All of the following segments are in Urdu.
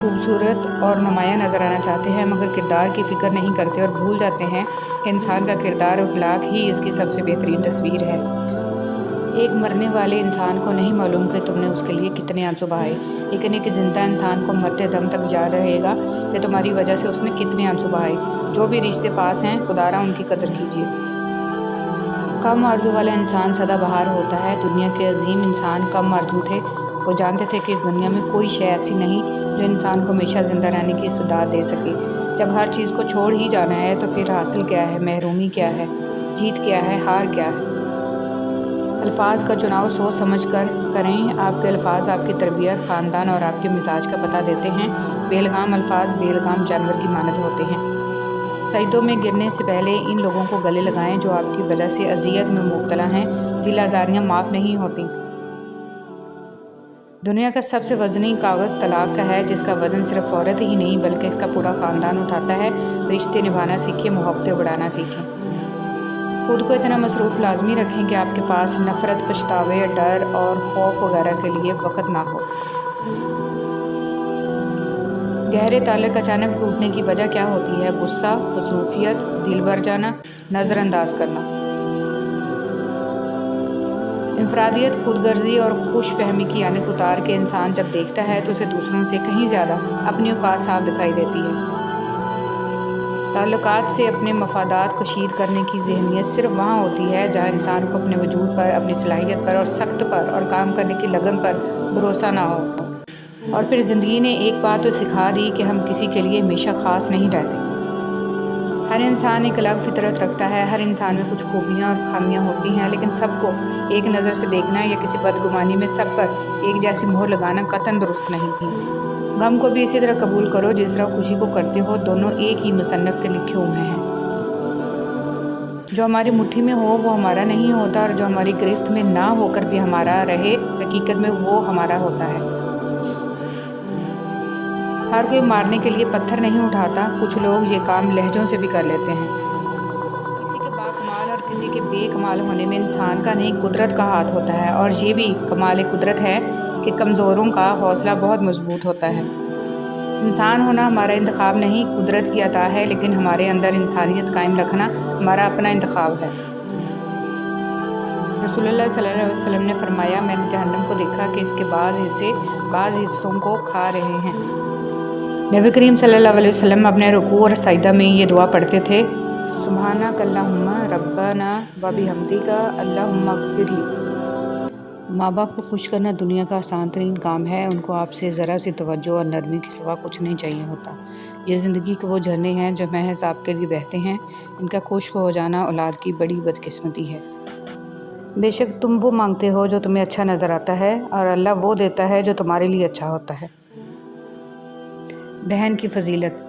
خوبصورت اور نمایاں نظر آنا چاہتے ہیں، مگر کردار کی فکر نہیں کرتے اور بھول جاتے ہیں کہ انسان کا کردار و اخلاق ہی اس کی سب سے بہترین تصویر ہے۔ ایک مرنے والے انسان کو نہیں معلوم کہ تم نے اس کے لیے کتنے آنسو بہائے، لیکن ایک زندہ انسان کو مرتے دم تک یاد رہے گا کہ تمہاری وجہ سے اس نے کتنے آنسو بہائے۔ جو بھی رشتے پاس ہیں، خدا را ان کی قدر کیجیے۔ کم آرزو والا انسان سدا بہار ہوتا ہے۔ دنیا کے عظیم انسان کم آرزو تھے۔ وہ جانتے تھے کہ اس دنیا میں کوئی شے ایسی نہیں جو انسان کو ہمیشہ زندہ رہنے کی استعداد دے سکے۔ جب ہر چیز کو چھوڑ ہی جانا ہے تو پھر حاصل کیا ہے، محرومی کیا ہے، جیت کیا ہے، ہار کیا ہے۔ الفاظ کا چناؤ سوچ سمجھ کر کریں۔ آپ کے الفاظ آپ کی تربیت، خاندان اور آپ کے مزاج کا پتہ دیتے ہیں۔ بیلگام الفاظ بیلگام جانور کی مانند ہوتے ہیں۔ سجدوں میں گرنے سے پہلے ان لوگوں کو گلے لگائیں جو آپ کی وجہ سے اذیت میں مبتلا ہیں۔ دل آزاریاں معاف نہیں ہوتیں۔ دنیا کا سب سے وزنی کاغذ طلاق کا ہے، جس کا وزن صرف عورت ہی نہیں بلکہ اس کا پورا خاندان اٹھاتا ہے۔ رشتے نبھانا سیکھیں، محبتیں بڑھانا سیکھیں۔ خود کو اتنا مصروف لازمی رکھیں کہ آپ کے پاس نفرت، پچھتاوے، ڈر اور خوف وغیرہ کے لیے وقت نہ ہو۔ گہرے تعلق اچانک ٹوٹنے کی وجہ کیا ہوتی ہے؟ غصہ، مصروفیت، دل بھر جانا، نظر انداز کرنا۔ انفرادیت، خود غرضی اور خوش فہمی کی عینک اتار کے انسان جب دیکھتا ہے تو اسے دوسروں سے کہیں زیادہ اپنی اوقات صاف دکھائی دیتی ہے۔ تعلقات سے اپنے مفادات کشید کرنے کی ذہنیت صرف وہاں ہوتی ہے جہاں انسان کو اپنے وجود پر، اپنی صلاحیت پر اور سخت پر اور کام کرنے کی لگن پر بھروسہ نہ ہو۔ اور پھر زندگی نے ایک بات تو سکھا دی کہ ہم کسی کے لیے ہمیشہ خاص نہیں رہتے۔ ہر انسان ایک الگ فطرت رکھتا ہے، ہر انسان میں کچھ خوبیاں اور خامیاں ہوتی ہیں، لیکن سب کو ایک نظر سے دیکھنا یا کسی بدگمانی میں سب پر ایک جیسی مہر لگانا قطعاً درست نہیں۔ غم کو بھی اسی طرح قبول کرو جس طرح خوشی کو کرتے ہو، دونوں ایک ہی مصنف کے لکھے ہوئے ہیں۔ جو ہماری مٹھی میں ہو وہ ہمارا نہیں ہوتا، اور جو ہماری گرفت میں نہ ہو کر بھی ہمارا رہے، حقیقت میں وہ ہمارا ہوتا ہے۔ ہر کوئی مارنے کے لیے پتھر نہیں اٹھاتا، کچھ لوگ یہ کام لہجوں سے بھی کر لیتے ہیں۔ کسی کے باکمال اور کسی کے بے کمال ہونے میں انسان کا نہیں قدرت کا ہاتھ ہوتا ہے، اور یہ بھی کمال قدرت ہے کہ کمزوروں کا حوصلہ بہت مضبوط ہوتا ہے۔ انسان ہونا ہمارا انتخاب نہیں، قدرت کی عطا ہے، لیکن ہمارے اندر انسانیت قائم رکھنا ہمارا اپنا انتخاب ہے۔ رسول اللہ صلی اللہ علیہ وسلم نے فرمایا، میں نے جہنم کو دیکھا کہ اس کے بعض حصے بعض حصوں کو کھا رہے ہیں۔ نبی کریم صلی اللہ علیہ وسلم اپنے رکوع اور سجدہ میں یہ دعا پڑھتے تھے، سبحانک اللہم ربنا و بحمدک اللہم اغفر لی۔ ماں باپ کو خوش کرنا دنیا کا آسان ترین کام ہے۔ ان کو آپ سے ذرا سی توجہ اور نرمی کے سوا کچھ نہیں چاہیے ہوتا۔ یہ زندگی کے وہ جھرنے ہیں جو محض آپ کے لیے بہتے ہیں۔ ان کا خشک ہو جانا اولاد کی بڑی بدقسمتی ہے۔ بے شک تم وہ مانگتے ہو جو تمہیں اچھا نظر آتا ہے، اور اللہ وہ دیتا ہے جو تمہارے لیے اچھا ہوتا ہے۔ بہن کی فضیلت۔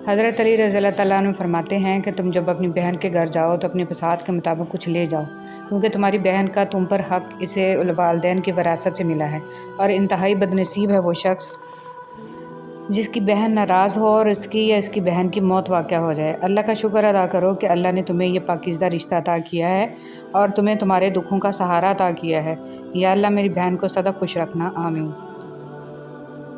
حضرت علی رضی اللہ تعالیٰ عنہ فرماتے ہیں کہ تم جب اپنی بہن کے گھر جاؤ تو اپنی بساط کے مطابق کچھ لے جاؤ، کیونکہ تمہاری بہن کا تم پر حق اسے والدین کی وراثت سے ملا ہے، اور انتہائی بدنصیب ہے وہ شخص جس کی بہن ناراض ہو اور اس کی یا اس کی بہن کی موت واقع ہو جائے۔ اللہ کا شکر ادا کرو کہ اللہ نے تمہیں یہ پاکیزہ رشتہ عطا کیا ہے اور تمہیں تمہارے دکھوں کا سہارا عطا کیا ہے۔ یا اللہ میری بہن کو سدا خوش رکھنا، آمین۔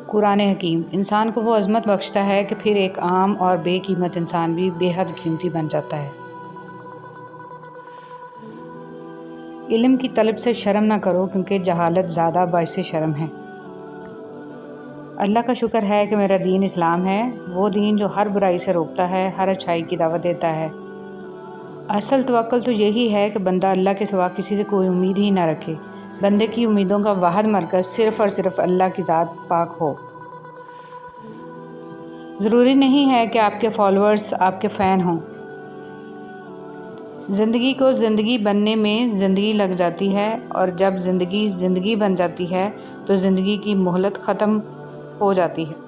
قرآن حکیم انسان کو وہ عظمت بخشتا ہے کہ پھر ایک عام اور بے قیمت انسان بھی بے حد قیمتی بن جاتا ہے۔ علم کی طلب سے شرم نہ کرو، کیونکہ جہالت زیادہ باعث شرم ہے۔ اللہ کا شکر ہے کہ میرا دین اسلام ہے، وہ دین جو ہر برائی سے روکتا ہے، ہر اچھائی کی دعوت دیتا ہے۔ اصل توکل تو یہی ہے کہ بندہ اللہ کے سوا کسی سے کوئی امید ہی نہ رکھے۔ بندے کی امیدوں کا واحد مرکز صرف اور صرف اللہ کی ذات پاک ہو۔ ضروری نہیں ہے کہ آپ کے فالوورز آپ کے فین ہوں۔ زندگی کو زندگی بننے میں زندگی لگ جاتی ہے، اور جب زندگی زندگی بن جاتی ہے تو زندگی کی مہلت ختم ہو جاتی ہے۔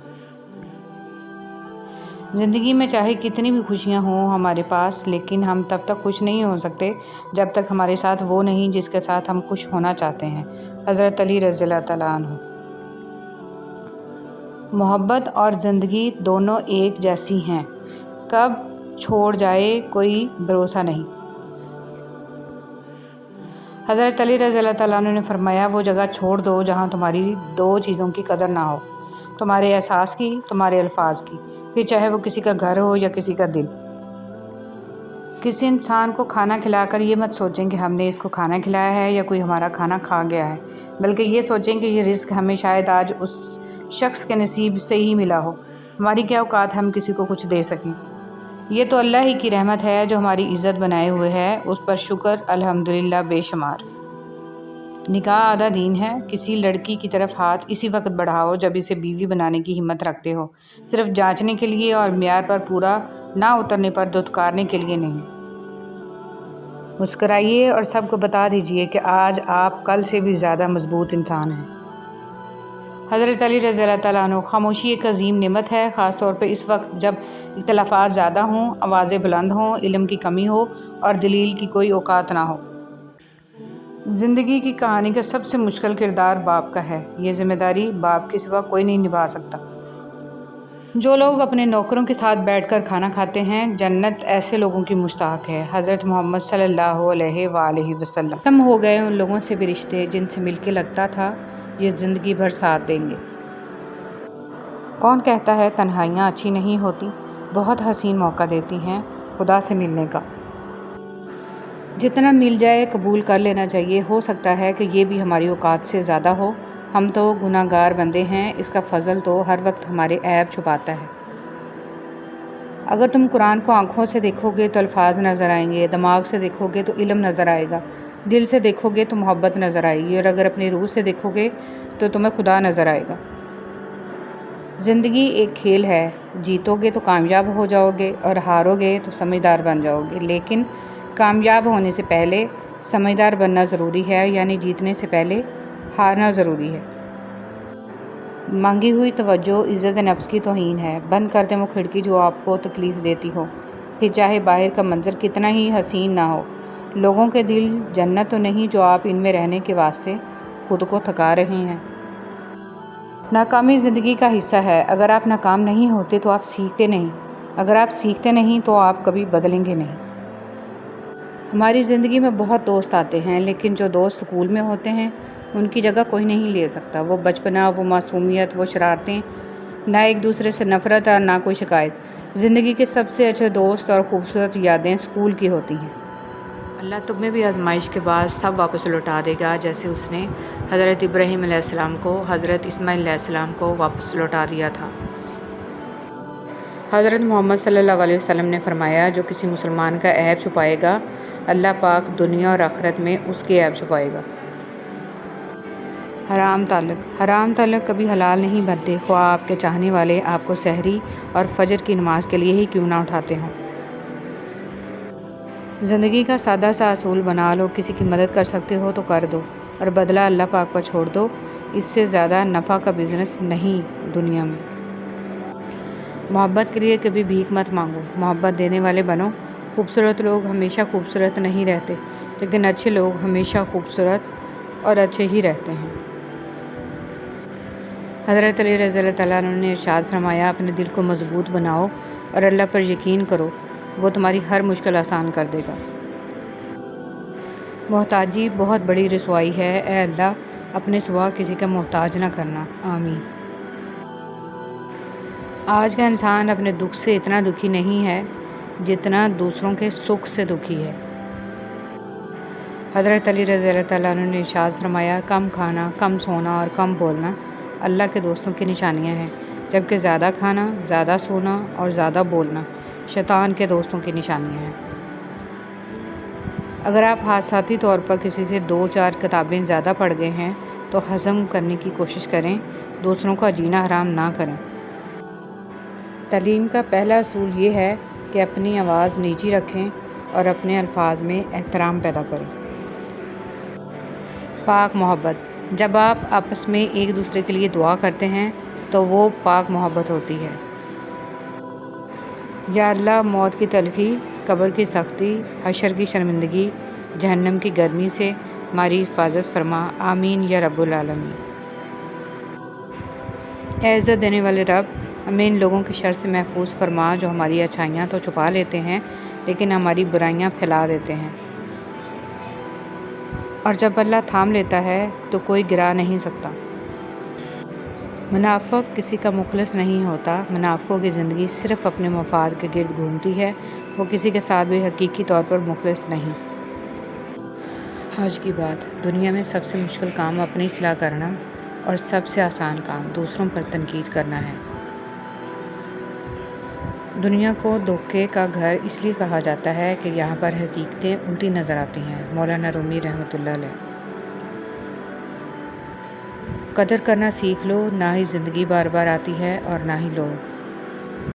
زندگی میں چاہے کتنی بھی خوشیاں ہوں ہمارے پاس، لیکن ہم تب تک خوش نہیں ہو سکتے جب تک ہمارے ساتھ وہ نہیں جس کے ساتھ ہم خوش ہونا چاہتے ہیں۔ حضرت علی رضی اللہ تعالیٰ عنہ۔ محبت اور زندگی دونوں ایک جیسی ہیں، کب چھوڑ جائے کوئی بھروسہ نہیں۔ حضرت علی رضی اللہ تعالیٰ عنہ نے فرمایا، وہ جگہ چھوڑ دو جہاں تمہاری دو چیزوں کی قدر نہ ہو، تمہارے احساس کی، تمہارے الفاظ کی، پھر چاہے وہ کسی کا گھر ہو یا کسی کا دل۔ کسی انسان کو کھانا کھلا کر یہ مت سوچیں کہ ہم نے اس کو کھانا کھلایا ہے یا کوئی ہمارا کھانا کھا گیا ہے، بلکہ یہ سوچیں کہ یہ رزق ہمیں شاید آج اس شخص کے نصیب سے ہی ملا ہو۔ ہماری کیا اوقات ہم کسی کو کچھ دے سکیں۔ یہ تو اللہ ہی کی رحمت ہے جو ہماری عزت بنائے ہوئے ہے، اس پر شکر الحمدللہ بے شمار۔ نکاح آدھا دین ہے۔ کسی لڑکی کی طرف ہاتھ اسی وقت بڑھاؤ جب اسے بیوی بنانے کی ہمت رکھتے ہو، صرف جانچنے کے لیے اور معیار پر پورا نہ اترنے پر دھتکارنے کے لیے نہیں۔ مسکرائیے اور سب کو بتا دیجیے کہ آج آپ کل سے بھی زیادہ مضبوط انسان ہیں۔ حضرت علی رضی اللہ تعالیٰ عنہ: خاموشی ایک عظیم نعمت ہے، خاص طور پہ اس وقت جب اختلافات زیادہ ہوں، آوازیں بلند ہوں، علم کی کمی ہو اور دلیل کی کوئی اوقات نہ ہو۔ زندگی کی کہانی کا سب سے مشکل کردار باپ کا ہے۔ یہ ذمہ داری باپ کے سوا کوئی نہیں نبھا سکتا۔ جو لوگ اپنے نوکروں کے ساتھ بیٹھ کر کھانا کھاتے ہیں، جنت ایسے لوگوں کی مشتاق ہے۔ حضرت محمد صلی اللہ علیہ وآلہ وسلم: ختم ہو گئے ان لوگوں سے بھی رشتے جن سے مل کے لگتا تھا یہ زندگی بھر ساتھ دیں گے۔ کون کہتا ہے تنہائیاں اچھی نہیں ہوتی؟ بہت حسین موقع دیتی ہیں خدا سے ملنے کا۔ جتنا مل جائے قبول کر لینا چاہیے، ہو سکتا ہے کہ یہ بھی ہماری اوقات سے زیادہ ہو۔ ہم تو گناہ گار بندے ہیں، اس کا فضل تو ہر وقت ہمارے عیب چھپاتا ہے۔ اگر تم قرآن کو آنکھوں سے دیکھو گے تو الفاظ نظر آئیں گے، دماغ سے دیکھو گے تو علم نظر آئے گا، دل سے دیکھو گے تو محبت نظر آئے گی، اور اگر اپنی روح سے دیکھو گے تو تمہیں خدا نظر آئے گا۔ زندگی ایک کھیل ہے، جیتو گے تو کامیاب ہو جاؤ گے اور ہارو گے تو سمجھدار بن جاؤ گے، لیکن کامیاب ہونے سے پہلے سمجھدار بننا ضروری ہے، یعنی جیتنے سے پہلے ہارنا ضروری ہے۔ مانگی ہوئی توجہ عزت نفس کی توہین ہے۔ بند کر دیں وہ کھڑکی جو آپ کو تکلیف دیتی ہو، پھر چاہے باہر کا منظر کتنا ہی حسین نہ ہو۔ لوگوں کے دل جنت تو نہیں جو آپ ان میں رہنے کے واسطے خود کو تھکا رہے ہیں۔ ناکامی زندگی کا حصہ ہے۔ اگر آپ ناکام نہیں ہوتے تو آپ سیکھتے نہیں، اگر آپ سیکھتے نہیں تو آپ کبھی بدلیں گے نہیں۔ ہماری زندگی میں بہت دوست آتے ہیں، لیکن جو دوست سکول میں ہوتے ہیں ان کی جگہ کوئی نہیں لے سکتا۔ وہ بچپنا، وہ معصومیت، وہ شرارتیں، نہ ایک دوسرے سے نفرت اور نہ کوئی شکایت۔ زندگی کے سب سے اچھے دوست اور خوبصورت یادیں سکول کی ہوتی ہیں۔ اللہ تم میں بھی آزمائش کے بعد سب واپس لوٹا دے گا، جیسے اس نے حضرت ابراہیم علیہ السلام کو حضرت اسماعیل علیہ السلام کو واپس لوٹا دیا تھا۔ حضرت محمد صلی اللہ علیہ وسلم نے فرمایا، جو کسی مسلمان کا عیب چھپائے گا اللہ پاک دنیا اور آخرت میں اس کے عیب چھپائے گا۔ حرام تعلق کبھی حلال نہیں بنتے، خواہ آپ کے چاہنے والے آپ کو سحری اور فجر کی نماز کے لیے ہی کیوں نہ اٹھاتے ہوں۔ زندگی کا سادہ سا اصول بنا لو، کسی کی مدد کر سکتے ہو تو کر دو اور بدلہ اللہ پاک پر چھوڑ دو۔ اس سے زیادہ نفع کا بزنس نہیں دنیا میں۔ محبت کے لیے کبھی بھیک مت مانگو، محبت دینے والے بنو۔ خوبصورت لوگ ہمیشہ خوبصورت نہیں رہتے، لیکن اچھے لوگ ہمیشہ خوبصورت اور اچھے ہی رہتے ہیں۔ حضرت علی رضی اللہ تعالیٰ عنہ نے ارشاد فرمایا، اپنے دل کو مضبوط بناؤ اور اللہ پر یقین کرو، وہ تمہاری ہر مشکل آسان کر دے گا۔ محتاجی بہت بڑی رسوائی ہے، اے اللہ اپنے سوا کسی کا محتاج نہ کرنا، آمین۔ آج کا انسان اپنے دکھ سے اتنا دکھی نہیں ہے جتنا دوسروں کے سکھ سے دکھی ہے۔ حضرت علی رضی اللہ تعالیٰ عنہ نے ارشاد فرمایا، کم کھانا، کم سونا اور کم بولنا اللہ کے دوستوں کی نشانیاں ہیں، جبکہ زیادہ کھانا، زیادہ سونا اور زیادہ بولنا شیطان کے دوستوں کی نشانیاں ہیں۔ اگر آپ حادثاتی طور پر کسی سے 2-4 کتابیں زیادہ پڑھ گئے ہیں تو ہضم کرنے کی کوشش کریں، دوسروں کا جینا حرام نہ کریں۔ تعلیم کا پہلا اصول یہ ہے کہ اپنی آواز نیچی رکھیں اور اپنے الفاظ میں احترام پیدا کریں۔ پاک محبت، جب آپ آپس میں ایک دوسرے کے لیے دعا کرتے ہیں تو وہ پاک محبت ہوتی ہے۔ یا اللہ، موت کی تلخی، قبر کی سختی، حشر کی شرمندگی، جہنم کی گرمی سے ہماری حفاظت فرما، آمین یا رب العالمین۔ اے عزت دینے والے رب، ہمیں ان لوگوں کی شر سے محفوظ فرما جو ہماری اچھائیاں تو چھپا لیتے ہیں لیکن ہماری برائیاں پھیلا دیتے ہیں، اور جب اللہ تھام لیتا ہے تو کوئی گرا نہیں سکتا۔ منافق کسی کا مخلص نہیں ہوتا، منافقوں کی زندگی صرف اپنے مفاد کے گرد گھومتی ہے، وہ کسی کے ساتھ بھی حقیقی طور پر مخلص نہیں۔ آج کی بات، دنیا میں سب سے مشکل کام اپنی اصلاح کرنا اور سب سے آسان کام دوسروں پر تنقید کرنا ہے۔ دنیا کو دھوکے کا گھر اس لیے کہا جاتا ہے کہ یہاں پر حقیقتیں الٹی نظر آتی ہیں۔ مولانا رومی رحمۃ اللہ علیہ۔ قدر کرنا سیکھ لو، نہ ہی زندگی بار بار آتی ہے اور نہ ہی لوگ۔